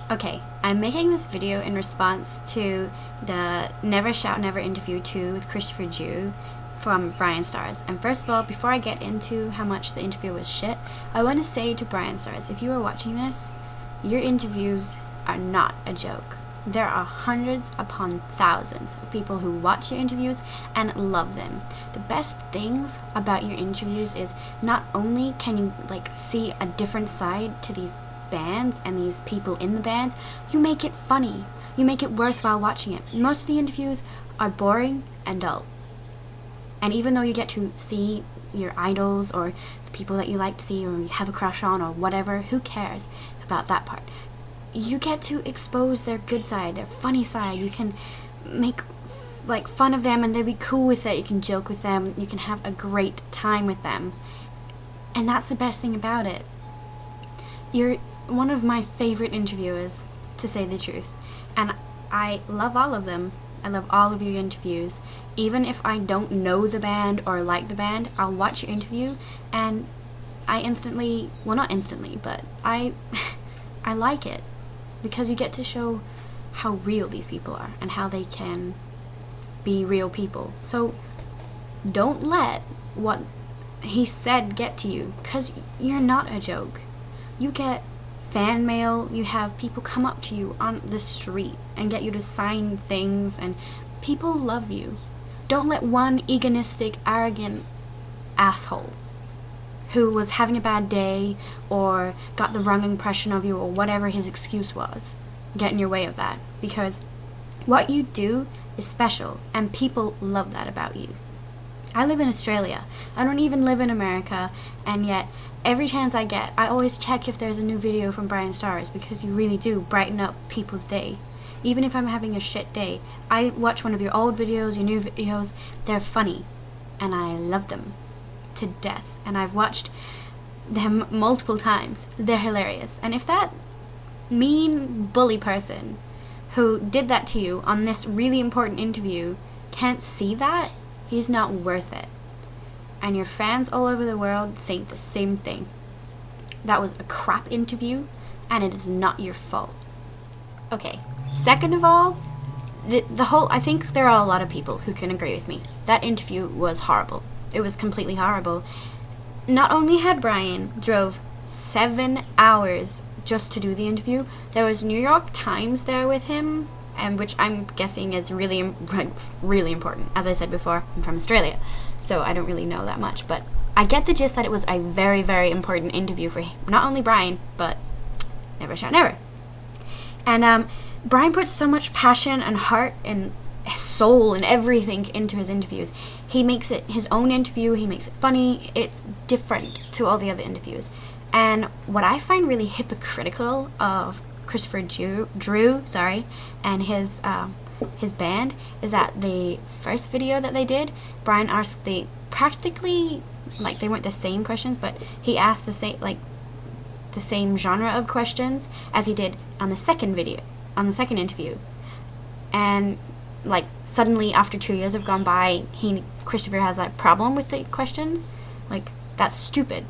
Okay, I'm making this video in response to the Never Shout Never interview 2 with Christopher Jew from Bryan Stars. And first of all, before I get into how much the interview was shit, I want to say to Bryan Stars, if you are watching this, your interviews are not a joke. There are hundreds upon thousands of people who watch your interviews and love them. The best things about your interviews is not only can you see a different side to these bands and these people in the bands, you make it funny. You make it worthwhile watching it. Most of the interviews are boring and dull. And even though you get to see your idols or the people that you like to see or you have a crush on or whatever, who cares about that part? You get to expose their good side, their funny side. You can make fun of them and they'll be cool with it. You can joke with them. You can have a great time with them. And that's the best thing about it. You're one of my favorite interviewers, to say the truth. And I love all of them. I love all of your interviews. Even if I don't know the band or like the band, I'll watch your interview and I instantly, well, not instantly, but I like it. Because you get to show how real these people are and how they can be real people. So don't let what he said get to you, because you're not a joke. You get fan mail, you have people come up to you on the street and get you to sign things, and people love you. Don't let one egoistic, arrogant asshole who was having a bad day or got the wrong impression of you or whatever his excuse was get in your way of that, because what you do is special and people love that about you. I live in Australia. I don't even live in America, and yet every chance I get, I always check if there's a new video from Bryan Stars, because you really do brighten up people's day. Even if I'm having a shit day, I watch one of your old videos, your new videos. They're funny and I love them to death, and I've watched them multiple times. They're hilarious. And if that mean bully person who did that to you on this really important interview can't see that, he's not worth it. And your fans all over the world think the same thing. That was a crap interview and it is not your fault. Okay, second of all, the whole, I think there are a lot of people who can agree with me. That interview was horrible. It was completely horrible. Not only had Bryan drove 7 hours just to do the interview, there was New York Times there with him, and which I'm guessing is really, really important. As I said before, I'm from Australia, so I don't really know that much, but I get the gist that it was a very, very important interview for not only Bryan, but Never Shout Never. And Bryan puts so much passion and heart and soul and everything into his interviews. He makes it his own interview, he makes it funny, it's different to all the other interviews. And what I find really hypocritical of Christopher Drew, and his band is that the first video that they did, Bryan asked they weren't the same questions, but he asked the same genre of questions as he did on the second interview. And suddenly after 2 years have gone by, Christopher has a problem with the questions. That's stupid.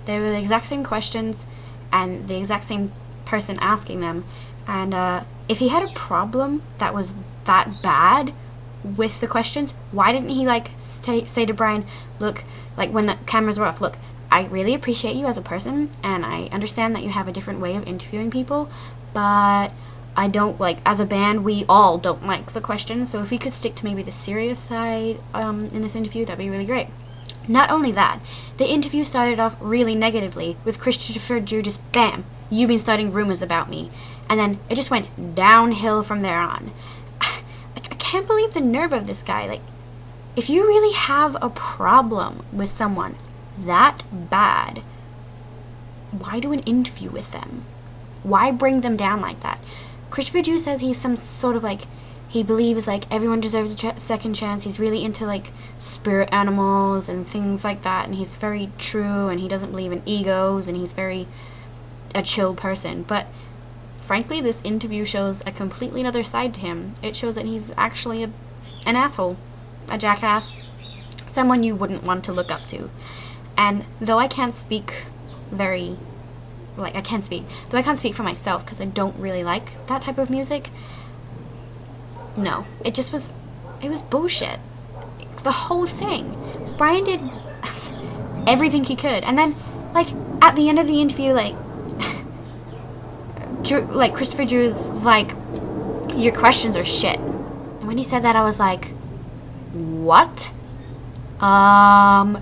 They were the exact same questions and the exact same person asking them, and if he had a problem that was that bad with the questions, why didn't he say to Bryan, look, when the cameras were off, look, I really appreciate you as a person and I understand that you have a different way of interviewing people, but I don't as a band, we all don't like the questions, so if we could stick to maybe the serious side in this interview, that'd be really great. Not only that, the interview started off really negatively with Christopher Drew just bam, you've been starting rumors about me, and then it just went downhill from there on. I can't believe the nerve of this guy. If you really have a problem with someone that bad, why do an interview with them? Why bring them down like that? Christopher Drew says he's some sort of he believes everyone deserves a second chance. He's really into spirit animals and things like that, and he's very true, and he doesn't believe in egos, and he's very a chill person. But frankly, this interview shows a completely another side to him. It shows that he's actually an asshole, a jackass, someone you wouldn't want to look up to. And though I can't speak very like, I can't speak. Though I can't speak for myself because I don't really like that type of music. No, it just was, it was bullshit. The whole thing. Bryan did everything he could. And then, like, at the end of the interview, like, Christopher Drew's like, your questions are shit. And when he said that, I was like, what? I'd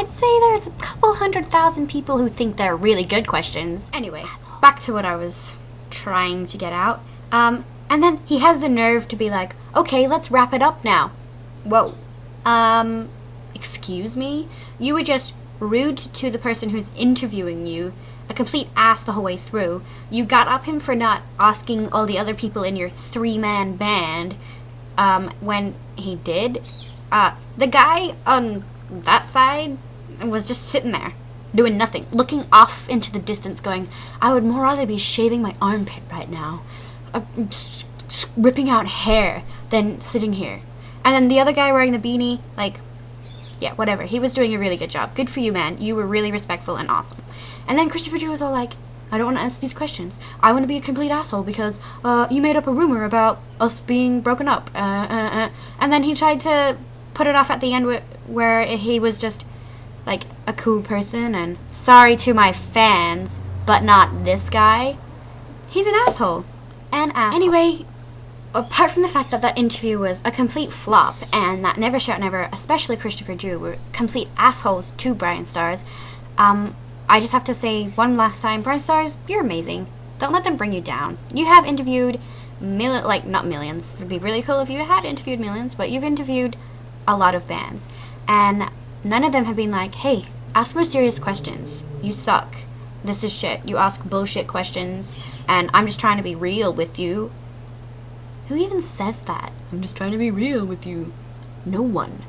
say there's a couple 100,000 people who think they're really good questions. Anyway, back to what I was trying to get out. And then he has the nerve to be like, okay, let's wrap it up now. Whoa. Excuse me? You were just rude to the person who's interviewing you, a complete ass the whole way through. You got up him for not asking all the other people in your 3-man band, when he did. The guy on that side was just sitting there, doing nothing, looking off into the distance going, I would more rather be shaving my armpit right now, ripping out hair, than sitting here. And then the other guy wearing the beanie, like, yeah, whatever. He was doing a really good job. Good for you, man. You were really respectful and awesome. And then Christopher Drew was all like, I don't want to answer these questions. I want to be a complete asshole because you made up a rumor about us being broken up. And then he tried to put it off at the end where he was just like a cool person and sorry to my fans, but not this guy. He's an asshole. An asshole. Anyway, apart from the fact that that interview was a complete flop and that Never Shout Never, especially Christopher Drew, were complete assholes to Bryan Stars, I just have to say one last time, Bryan Stars, you're amazing. Don't let them bring you down. You have interviewed not millions. It would be really cool if you had interviewed millions, but you've interviewed a lot of bands. And none of them have been like, hey, ask more serious questions. You suck. This is shit. You ask bullshit questions, and I'm just trying to be real with you. Who even says that? I'm just trying to be real with you. No one.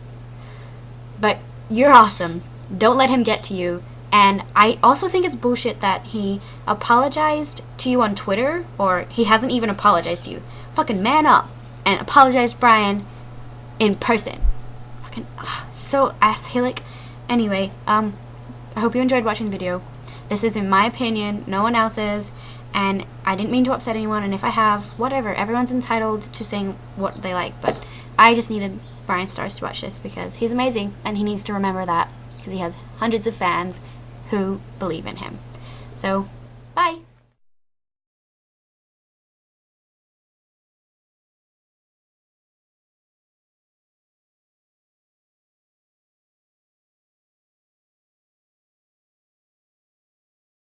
But you're awesome. Don't let him get to you. And I also think it's bullshit that he apologized to you on Twitter, or he hasn't even apologized to you. Fucking man up and apologize to Bryan in person. Fucking so assholic. Anyway, I hope you enjoyed watching the video. This is in my opinion, no one else's, and I didn't mean to upset anyone, and if I have, whatever, everyone's entitled to saying what they like, but I just needed Bryan Stars to watch this because he's amazing, and he needs to remember that because he has hundreds of fans who believe in him. So, bye!